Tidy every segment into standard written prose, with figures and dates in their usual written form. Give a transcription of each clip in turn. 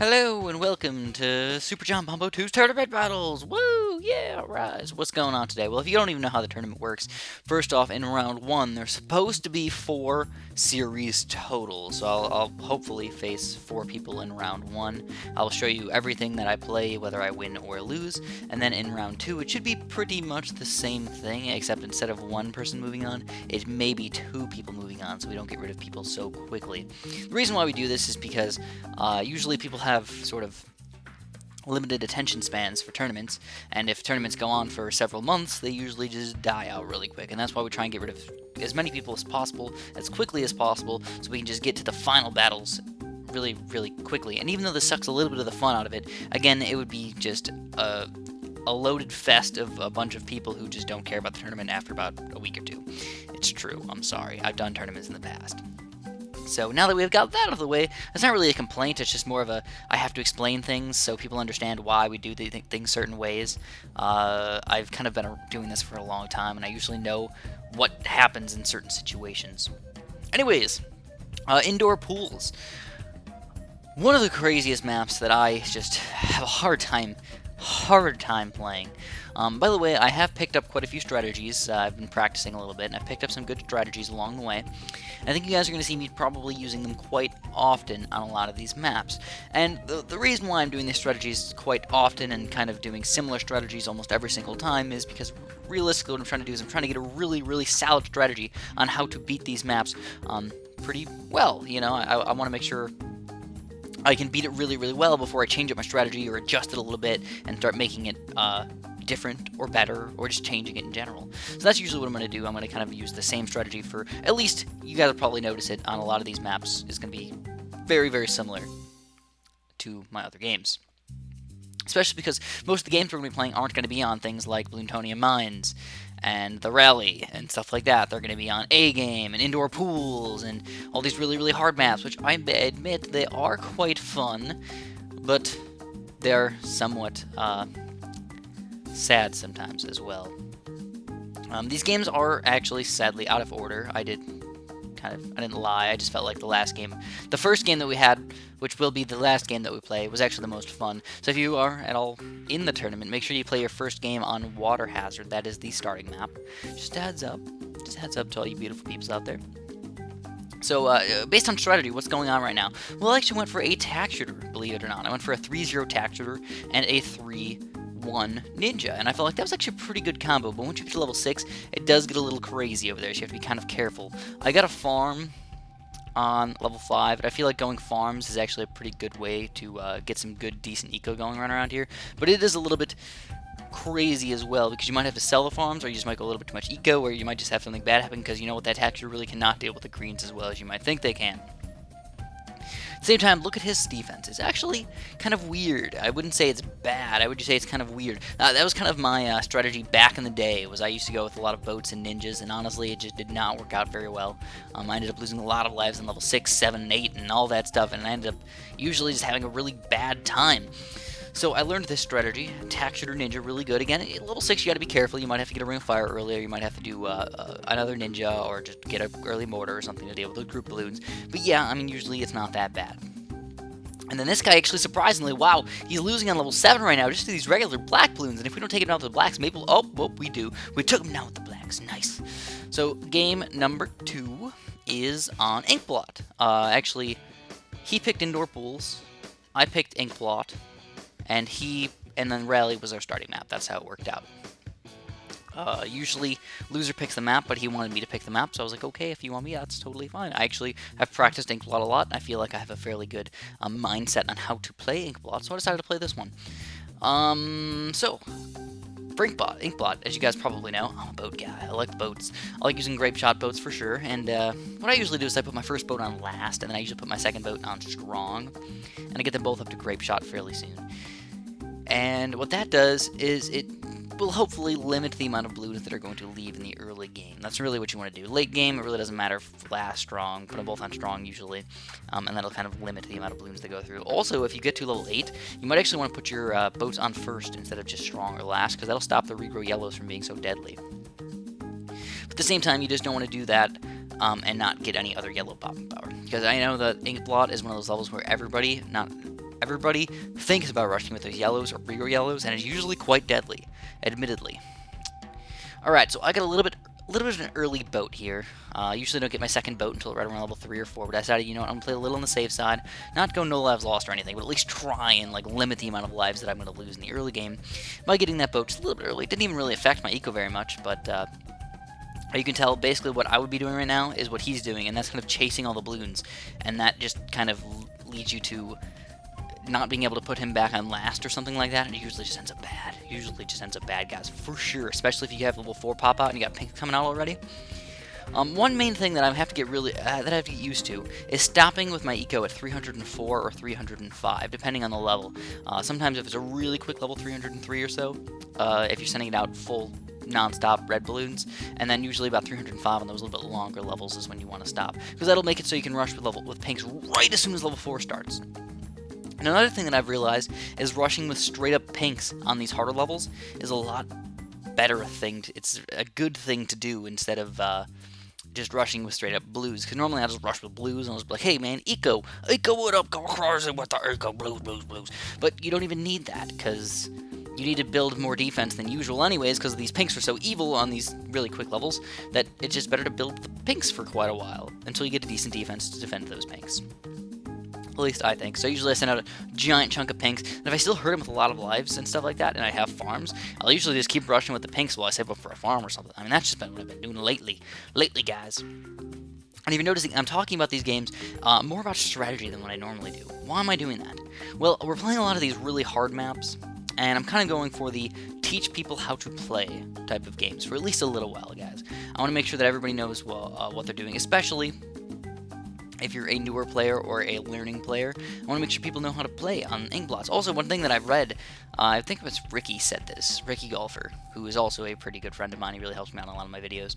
Hello and welcome to Super Jump Humbo 2's Tournament Battles! Woo! Yeah, alright. So what's going on today? Well, if you don't even know how the tournament works, first off, in round 1, there's supposed to be 4 series total. So I'll hopefully face 4 people in round 1. I'll show you everything that I play, whether I win or lose. And then in round 2, it should be pretty much the same thing, except instead of 1 person moving on, it may be 2 people moving on, so we don't get rid of people so quickly. The reason why we do this is because usually people have sort of limited attention spans for tournaments, and if tournaments go on for several months, they usually just die out really quick, and that's why we try and get rid of as many people as possible, as quickly as possible, so we can just get to the final battles really, really quickly. And even though this sucks a little bit of the fun out of it, again, it would be just a loaded fest of a bunch of people who just don't care about the tournament after about a week or 2. It's true, I'm sorry. I've done tournaments in the past. So now that we've got that out of the way, it's not really a complaint, it's just more of a, I have to explain things so people understand why we do things certain ways. I've kind of been doing this for a long time, and I usually know what happens in certain situations. Anyways, indoor pools. One of the craziest maps that I just have a hard time playing. By the way, I have picked up quite a few strategies. I've been practicing a little bit, and I've picked up some good strategies along the way. And I think you guys are going to see me probably using them quite often on a lot of these maps. And the reason why I'm doing these strategies quite often and kind of doing similar strategies almost every single time is because realistically what I'm trying to do is I'm trying to get a really, really solid strategy on how to beat these maps pretty well. You know, I want to make sure I can beat it really, really well before I change up my strategy or adjust it a little bit and start making it different or better or just changing it in general. So that's usually what I'm going to do. I'm going to kind of use the same strategy for, at least you guys will probably notice it on a lot of these maps, is going to be very, very similar to my other games. Especially because most of the games we're going to be playing aren't going to be on things like Plutonium Mines and the Rally and stuff like that. They're going to be on A-Game and indoor pools and all these really, really hard maps, which I admit they are quite fun, but they're somewhat sad sometimes as well. These games are actually sadly out of order. I didn't lie, I just felt like the first game that we had, which will be the last game that we play, was actually the most fun. So if you are at all in the tournament, make sure you play your first game on Water Hazard. That is the starting map. Just a heads up. Just a heads up to all you beautiful peeps out there. So, based on strategy, what's going on right now? Well, I actually went for a tack shooter, believe it or not. I went for a 3-0 tack shooter and a 3-1 ninja, and I felt like that was actually a pretty good combo, but once you get to level 6, it does get a little crazy over there, so you have to be kind of careful. I got a farm on level 5, but I feel like going farms is actually a pretty good way to get some good, decent eco going around here, but it is a little bit crazy as well, because you might have to sell the farms, or you just might go a little bit too much eco, or you might just have something bad happen, because you know what, that tack shooter really cannot deal with the greens as well as you might think they can. At the same time, look at his defense. It's actually kind of weird. I wouldn't say it's bad. I would just say it's kind of weird. That was kind of my strategy back in the day. Was I used to go with a lot of boats and ninjas, and honestly, it just did not work out very well. I ended up losing a lot of lives in level 6, 7, and 8, and all that stuff, and I ended up usually just having a really bad time. So I learned this strategy, tack shooter ninja, really good. Again, at level 6 you gotta be careful, you might have to get a ring of fire earlier, you might have to do another ninja, or just get an early mortar or something to deal with the group balloons. But yeah, I mean, usually it's not that bad. And then this guy actually, surprisingly, wow, he's losing on level 7 right now just to these regular black balloons, and if we don't take him down with the blacks, maybe we do. We took him down with the blacks, nice. So game number 2 is on Inkblot. Actually, he picked indoor pools, I picked Inkblot, and then Rally was our starting map. That's how it worked out. Usually, loser picks the map, but he wanted me to pick the map, so I was like, okay, if you want me, that's totally fine. I actually have practiced Inkblot a lot, and I feel like I have a fairly good mindset on how to play Inkblot, so I decided to play this one. So, for Inkblot, as you guys probably know, I'm a boat guy. I like boats. I like using grape shot boats for sure, and what I usually do is I put my first boat on last, and then I usually put my second boat on strong, and I get them both up to grape shot fairly soon. And what that does is it will hopefully limit the amount of blues that are going to leave in the early game. That's really what you want to do. Late game, it really doesn't matter if last strong, put them both on strong usually, and that'll kind of limit the amount of balloons they go through. Also, if you get to level 8, you might actually want to put your boats on first instead of just strong or last, because that'll stop the regrow yellows from being so deadly. But at the same time, you just don't want to do that and not get any other yellow popping power, because I know that Inkblot is one of those levels where everybody, not everybody thinks about rushing with those yellows or bigger yellows, and it's usually quite deadly, admittedly. Alright, so I got a little bit of an early boat here. I usually don't get my second boat until right around level 3 or 4, but I decided, you know what, I'm going to play a little on the safe side, not go no lives lost or anything, but at least try and like limit the amount of lives that I'm going to lose in the early game by getting that boat just a little bit early. It didn't even really affect my eco very much, but you can tell basically what I would be doing right now is what he's doing, and that's kind of chasing all the balloons, and that just kind of leads you to not being able to put him back on last or something like that, and it usually just ends up bad. Usually just ends up bad, guys, for sure, especially if you have level 4 pop out and you got pink coming out already. One main thing that I have to get used to is stopping with my eco at 304 or 305, depending on the level. Sometimes if it's a really quick level 303 or so, if you're sending it out full non-stop red balloons, and then usually about 305 on those little bit longer levels is when you want to stop, because that'll make it so you can rush with pinks right as soon as level 4 starts. And another thing that I've realized is rushing with straight up pinks on these harder levels is a lot better thing. It's a good thing to do instead of just rushing with straight up blues. Because normally I just rush with blues and I'll just be like, hey man, eco what up, go crazy with the eco, blues. But you don't even need that, because you need to build more defense than usual anyways, because these pinks are so evil on these really quick levels that it's just better to build the pinks for quite a while until you get a decent defense to defend those pinks. At least I think. So usually I send out a giant chunk of pinks, and if I still hurt him with a lot of lives and stuff like that, and I have farms, I'll usually just keep rushing with the pinks while I save up for a farm or something. I mean, that's just been what I've been doing lately, guys. And if you're noticing, I'm talking about these games more about strategy than what I normally do. Why am I doing that? Well, we're playing a lot of these really hard maps, and I'm kind of going for the teach people how to play type of games for at least a little while, guys. I want to make sure that everybody knows what they're doing, especially if you're a newer player or a learning player. I want to make sure people know how to play on Inkblots. Also, one thing that I've read, I think it was Ricky said this, Ricky Golfer, who is also a pretty good friend of mine. He really helps me out in a lot of my videos.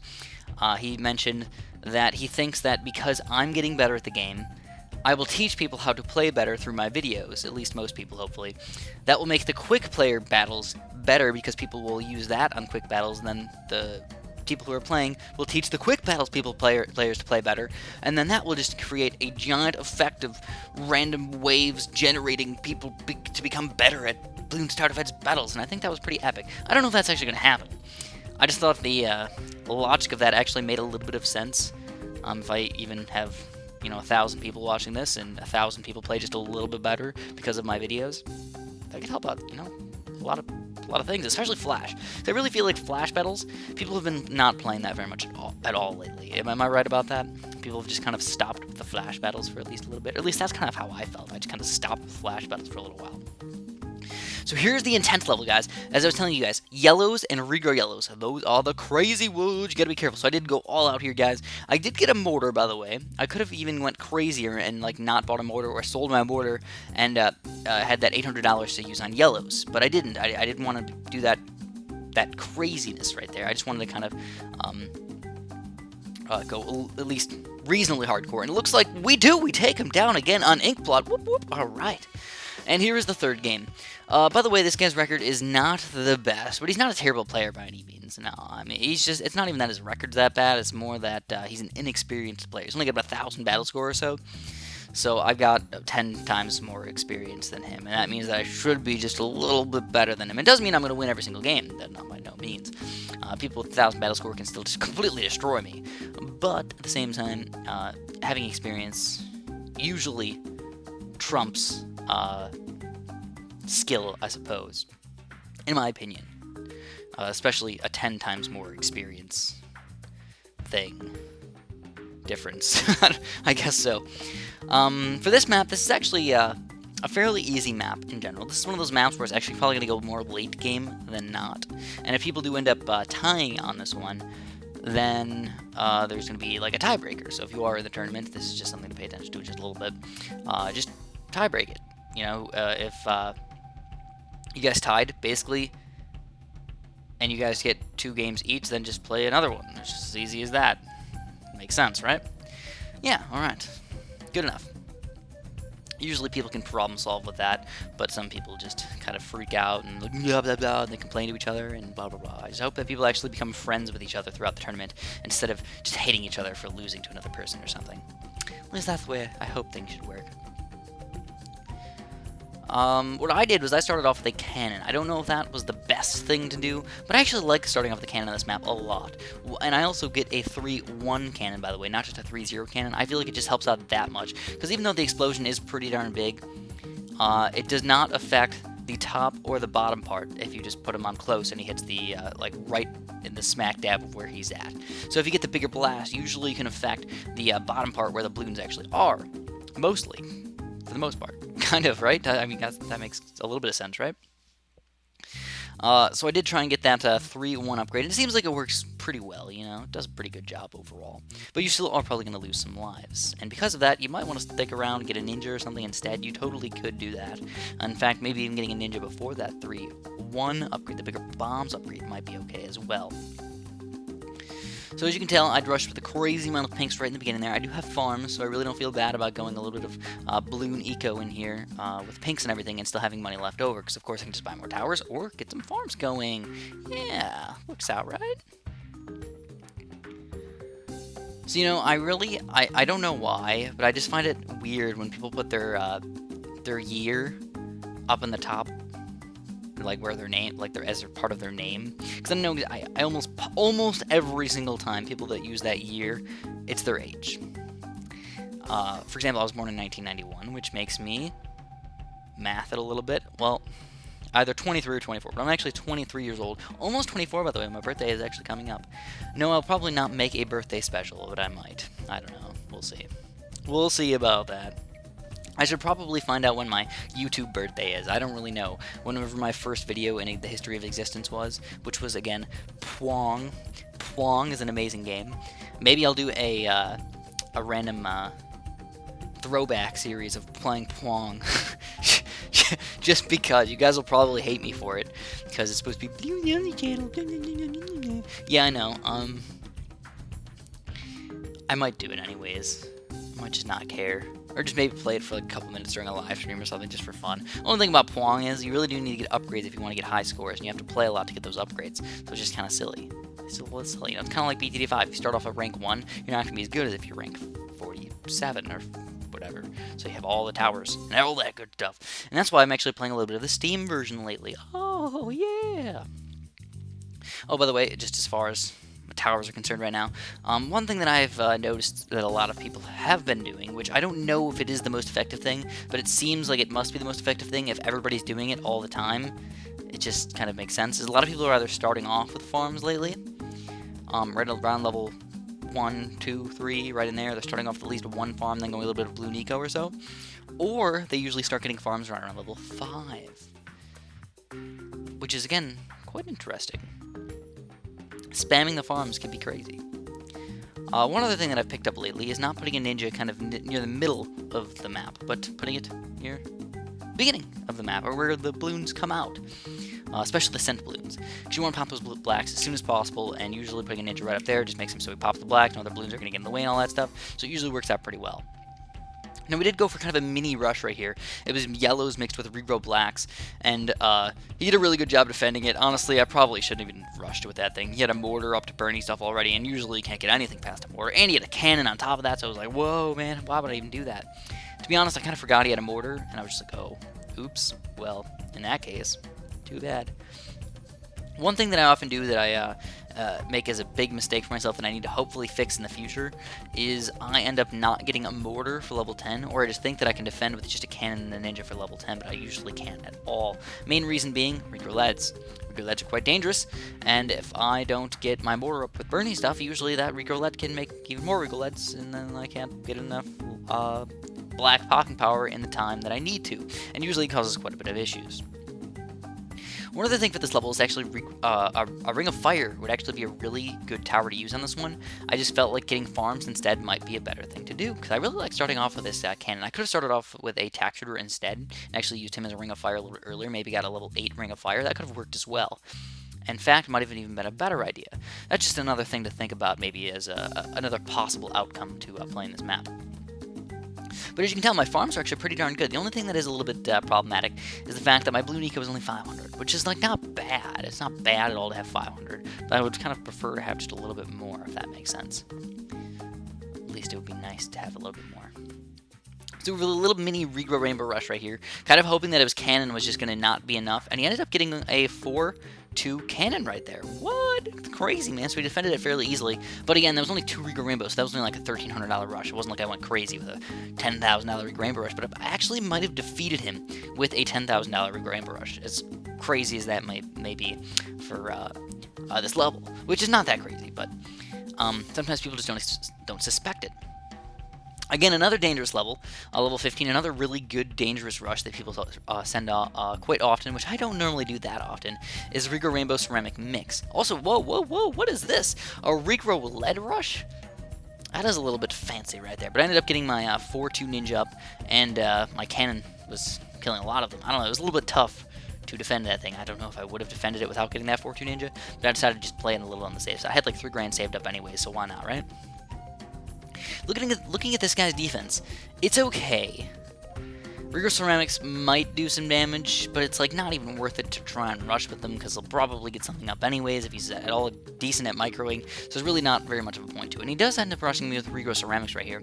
He mentioned that he thinks that because I'm getting better at the game, I will teach people how to play better through my videos, at least most people, hopefully. That will make the quick player battles better, because people will use that on quick battles, and then the people who are playing will teach the quick battles players to play better, and then that will just create a giant effect of random waves generating people to become better at Balloon Starter Fed's battles, and I think that was pretty epic. I don't know if that's actually going to happen. I just thought the logic of that actually made a little bit of sense. If I even have, 1,000 people watching this, and 1,000 people play just a little bit better because of my videos, that could help out, a lot of things, especially Flash. So I really feel like Flash battles, people have been not playing that very much at all lately. Am I right about that? People have just kind of stopped with the Flash battles for at least a little bit. Or at least that's kind of how I felt. I just kind of stopped with Flash battles for a little while. So here's the intense level, guys. As I was telling you guys, yellows and regrow yellows, those are the crazy woods. You gotta be careful. So I did go all out here, guys. I did get a mortar, by the way. I could have even went crazier and not bought a mortar, or sold my mortar and had that $800 to use on yellows. But I didn't. I didn't want to do that craziness right there. I just wanted to kind of go at least reasonably hardcore. And it looks like we do. We take him down again on Inkblot. Whoop, whoop. All right. And here is the third game. By the way, this guy's record is not the best, but he's not a terrible player by any means. No, I mean, it's not even that his record's that bad, it's more that he's an inexperienced player. He's only got about 1,000 battle score or so. So I've got 10 times more experience than him, and that means that I should be just a little bit better than him. It doesn't mean I'm going to win every single game, that not by no means. People with 1,000 battle score can still just completely destroy me. But at the same time, having experience usually trumps skill, I suppose, in my opinion, especially a 10 times more experience difference. I guess so. For this map, this is actually a fairly easy map in general. This is one of those maps where it's actually probably going to go more late game than not, and if people do end up tying on this one, then there's going to be like a tiebreaker. So if you are in the tournament, this is just something to pay attention to just a little bit. Just tie break it. If you guys tied, basically, and you guys get 2 games each, then just play another one. It's just as easy as that. Makes sense, right? Yeah, alright. Good enough. Usually people can problem solve with that, but some people just kind of freak out and like, blah, blah, blah, and they complain to each other and blah, blah, blah. I just hope that people actually become friends with each other throughout the tournament instead of just hating each other for losing to another person or something. At least that's the way I hope things should work. What I did was I started off with a cannon. I don't know if that was the best thing to do, but I actually like starting off with the cannon on this map a lot. And I also get a 3-1 cannon, by the way, not just a 3-0 cannon. I feel like it just helps out that much, because even though the explosion is pretty darn big, it does not affect the top or the bottom part if you just put him on close and he hits the, like, right in the smack dab of where he's at. So if you get the bigger blast, usually you can affect the bottom part where the balloons actually are. Mostly. For the most part. Kind of, right? I mean, that makes a little bit of sense, right? So I did try and get that 3-1 upgrade, and it seems like it works pretty well, you know? It does a pretty good job overall. But you still are probably going to lose some lives. And because of that, you might want to stick around and get a ninja or something instead. You totally could do that. In fact, maybe even getting a ninja before that 3-1 upgrade, the bigger bombs upgrade, might be okay as well. So as you can tell, I'd rushed with a crazy amount of pinks right in the beginning there. I do have farms, so I really don't feel bad about going a little bit of balloon eco in here with pinks and everything and still having money left over, because of course I can just buy more towers or get some farms going. Yeah, works out, right? So, you know, I don't know why, but I just find it weird when people put their year up in the top, like where their name, like as a part of their name, because I know I almost every single time people that use that year, it's their age. For example, I was born in 1991, which makes me math it a little bit. Well, either 23 or 24, but I'm actually 23 years old, almost 24 by the way. My birthday is actually coming up. No, I'll probably not make a birthday special, but I might. I don't know. We'll see. We'll see about that. I should probably find out when my YouTube birthday is. I don't really know. Whenever my first video in the history of existence was, which was, again, Pwong. Pwong is an amazing game. Maybe I'll do a random throwback series of playing Pwong. Just because. You guys will probably hate me for it, because it's supposed to be Blue Yummy Channel. Yeah, I know. I might do it anyways. I might just not care. Or just maybe play it for like a couple minutes during a live stream or something just for fun. The only thing about Pwong is you really do need to get upgrades if you want to get high scores, and you have to play a lot to get those upgrades. So it's just kind of silly. It's a little silly. You know, it's kind of like BTD 5. If you start off at rank 1, you're not going to be as good as if you rank 47 or whatever. So you have all the towers and all that good stuff. And that's why I'm actually playing a little bit of the Steam version lately. Oh, yeah. Oh, by the way, just as far as towers are concerned right now, one thing that I've noticed that a lot of people have been doing, which I don't know if it is the most effective thing, but it seems like it must be the most effective thing if everybody's doing it all the time. It just kind of makes sense. Is a lot of people are either starting off with farms lately, right around level 1, 2, 3, right in there. They're starting off with at least one farm, then going a little bit of blue Nico or so. Or they usually start getting farms right around level 5, which is, again, quite interesting. Spamming the farms can be crazy. One other thing that I've picked up lately is not putting a ninja kind of near the middle of the map, but putting it near the beginning of the map, or where the balloons come out. Especially the scent balloons. Because you want to pop those blacks as soon as possible, and usually putting a ninja right up there just makes him so he pops the black, no other balloons are going to get in the way and all that stuff, so it usually works out pretty well. Now, we did go for kind of a mini rush right here. It was yellows mixed with regrow blacks, and he did a really good job defending it. Honestly, I probably shouldn't have even rushed with that thing. He had a mortar up to burning stuff already, and usually you can't get anything past a mortar. And he had a cannon on top of that, so I was like, whoa, man, why would I even do that? To be honest, I kind of forgot he had a mortar, and I was just like, oh, oops. Well, in that case, too bad. One thing that I often do that I make as a big mistake for myself that I need to hopefully fix in the future is I end up not getting a mortar for level 10, or I just think that I can defend with just a cannon and a ninja for level 10, but I usually can't at all. Main reason being regrowleds. Regrowleds are quite dangerous, and if I don't get my mortar up with burning stuff, usually that regrowled can make even more regrowleds, and then I can't get enough black popping power in the time that I need to, and usually it causes quite a bit of issues. One other thing for this level is actually a Ring of Fire would actually be a really good tower to use on this one. I just felt like getting farms instead might be a better thing to do, because I really like starting off with this cannon. I could have started off with a tack shooter instead, and actually used him as a Ring of Fire a little bit earlier, maybe got a level 8 Ring of Fire. That could have worked as well. In fact, it might have even been a better idea. That's just another thing to think about, maybe as another possible outcome to playing this map. But as you can tell, my farms are actually pretty darn good. The only thing that is a little bit problematic is the fact that my blue Nico is only 500, which is like not bad. It's not bad at all to have 500, but I would kind of prefer to have just a little bit more, if that makes sense. At least it would be nice to have a little bit more. So a little mini regrow Rainbow Rush right here. Kind of hoping that his cannon was just going to not be enough. And he ended up getting a 4-2 cannon right there. What? It's crazy, man. So he defended it fairly easily. But again, that was only 2 regrow Rainbows. So that was only like a $1,300 rush. It wasn't like I went crazy with a $10,000 regrow Rainbow Rush. But I actually might have defeated him with a $10,000 regrow Rainbow Rush. As crazy as that may be for this level. Which is not that crazy. But sometimes people just don't suspect it. Again, another dangerous level, level 15, another really good dangerous rush that people send quite often, which I don't normally do that often, is Regrow Rainbow Ceramic Mix. Also, whoa, what is this? A Regrow Lead Rush? That is a little bit fancy right there, but I ended up getting my 4-2 Ninja up, and my cannon was killing a lot of them. I don't know, it was a little bit tough to defend that thing. I don't know if I would have defended it without getting that 4-2 Ninja, but I decided to just play it a little on the safe side. I had like $3,000 saved up anyway, so why not, right? Looking at this guy's defense, it's okay. Regrow Ceramics might do some damage, but it's like not even worth it to try and rush with them because he'll probably get something up anyways if he's at all decent at microing. So there's really not very much of a point to it. And he does end up rushing me with Regrow Ceramics right here,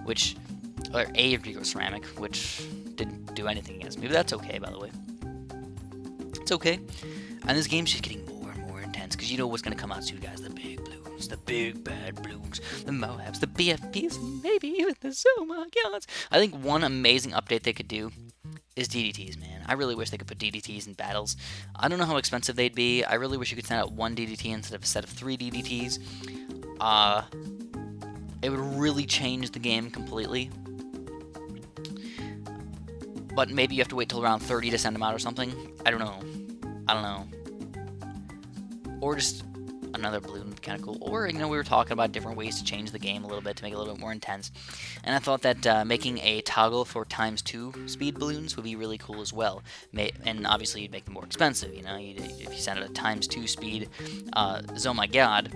or a Regrow Ceramic, which didn't do anything against me, but that's okay, by the way. It's okay. And this game's just getting more and more intense because you know what's going to come out soon, guys. The big balloons, the big bad balloons, the Moabs, the BFPs, and maybe even the Zoma Gods. I think one amazing update they could do is DDTs, man. I really wish they could put DDTs in battles. I don't know how expensive they'd be. I really wish you could send out one DDT instead of a set of 3 DDTs. It would really change the game completely. But maybe you have to wait till around 30 to send them out or something. I don't know. Or just another balloon would be kind of cool. Or, you know, we were talking about different ways to change the game a little bit to make it a little bit more intense. And I thought that making a toggle for ×2 speed balloons would be really cool as well. And obviously you'd make them more expensive, you know. If you send it a ×2 speed, oh my god,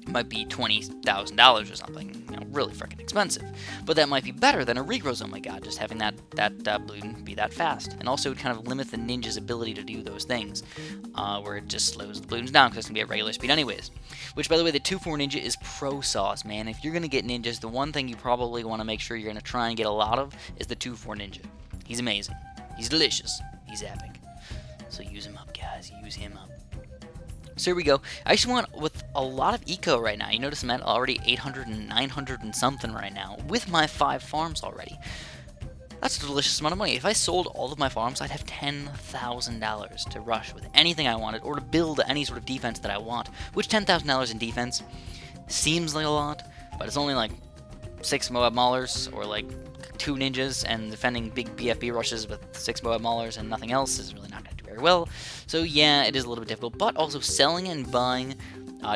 might be $20,000 or something, you know, really freaking expensive. But that might be better than a Regrow, oh my god, just having that balloon be that fast. And also it would kind of limit the ninja's ability to do those things, where it just slows the balloons down because it's going to be at regular speed anyways. Which, by the way, the 2-4 ninja is pro sauce, man. If you're going to get ninjas, the one thing you probably want to make sure you're going to try and get a lot of is the 2-4 ninja. He's amazing. He's delicious. He's epic. So use him up, guys. Use him up. So here we go. I actually want with a lot of eco right now. You notice I'm at already 800 and 900 and something right now with my 5 farms already. That's a delicious amount of money. If I sold all of my farms, I'd have $10,000 to rush with anything I wanted or to build any sort of defense that I want, which $10,000 in defense seems like a lot, but it's only like 6 Moab Maulers or like 2 ninjas, and defending big BFB rushes with 6 Moab Maulers and nothing else is really not going to do very well. So yeah, it is a little bit difficult, but also selling and buying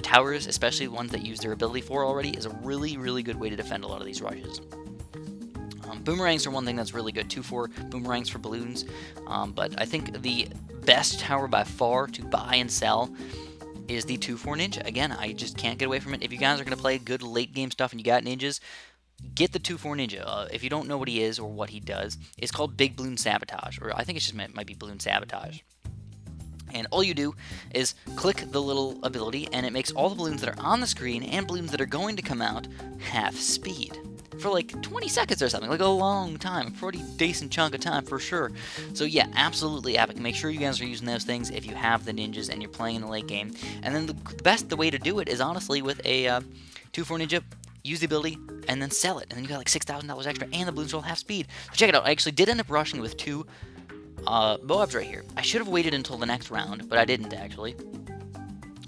towers, especially ones that use their ability 4 already, is a really, really good way to defend a lot of these rushes. Boomerangs are one thing that's really good, 2-4 boomerangs for balloons, but I think the best tower by far to buy and sell is the 2-4 ninja. Again, I just can't get away from it. If you guys are going to play good late game stuff and you got ninjas, get the 2-4 ninja. If you don't know what he is or what he does, it's called Big Balloon Sabotage, or I think it just might be Balloon Sabotage. And all you do is click the little ability, and it makes all the balloons that are on the screen and balloons that are going to come out half speed. For like 20 seconds or something, like a long time, a pretty decent chunk of time for sure. So yeah, absolutely epic. Make sure you guys are using those things if you have the ninjas and you're playing in the late game. And then the way to do it is honestly with a 2-4 ninja. Use the ability, and then sell it. And then you got like $6,000 extra, and the balloons are all half speed. So check it out. I actually did end up rushing with 2 Moabs right here. I should have waited until the next round, but I didn't actually.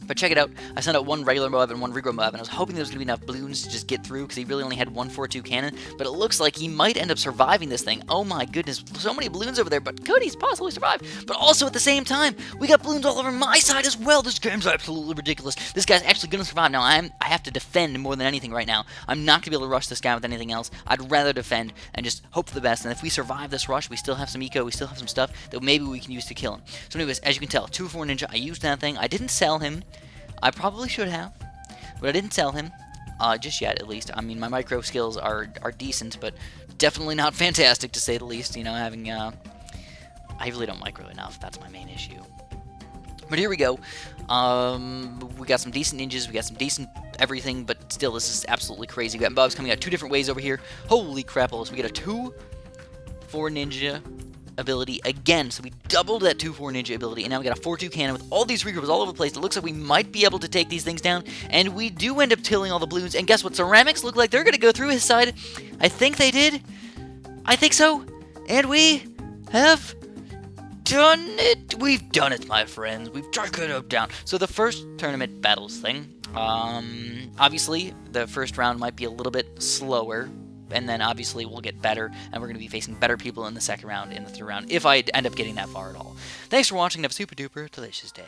But check it out. I sent out 1 regular Moab and 1 Regrow Moab, and I was hoping there was going to be enough balloons to just get through, because he really only had 1 4-2 cannon. But it looks like he might end up surviving this thing. Oh my goodness, so many balloons over there, but could he possibly survive? But also at the same time, we got balloons all over my side as well. This game's absolutely ridiculous. This guy's actually going to survive. Now, I have to defend more than anything right now. I'm not going to be able to rush this guy with anything else. I'd rather defend and just hope for the best. And if we survive this rush, we still have some eco, we still have some stuff that maybe we can use to kill him. So anyways, as you can tell, 2-4 ninja, I used that thing. I didn't sell him. I probably should have, but I didn't sell him, just yet at least. I mean, my micro skills are decent, but definitely not fantastic to say the least, you know, having, I really don't micro enough, that's my main issue. But But here we go. We got some decent ninjas, we got some decent everything, but still, this is absolutely crazy. We got mobs coming out 2 different ways over here. Holy crapolas, we get a 2-4 ninja ability again, so we doubled that 2-4 ninja ability, and now we got a 4-2 cannon with all these regroups all over the place. It looks like we might be able to take these things down, and we do end up tilling all the balloons, and guess what? Ceramics look like they're going to go through his side. I think they did. I think so, and we have done it. We've done it, my friends. We've tracked it down. So the first tournament battles thing, obviously, the first round might be a little bit slower, and then obviously we'll get better, and we're going to be facing better people in the second round, in the third round, if I end up getting that far at all. Thanks for watching, and have a super duper delicious day.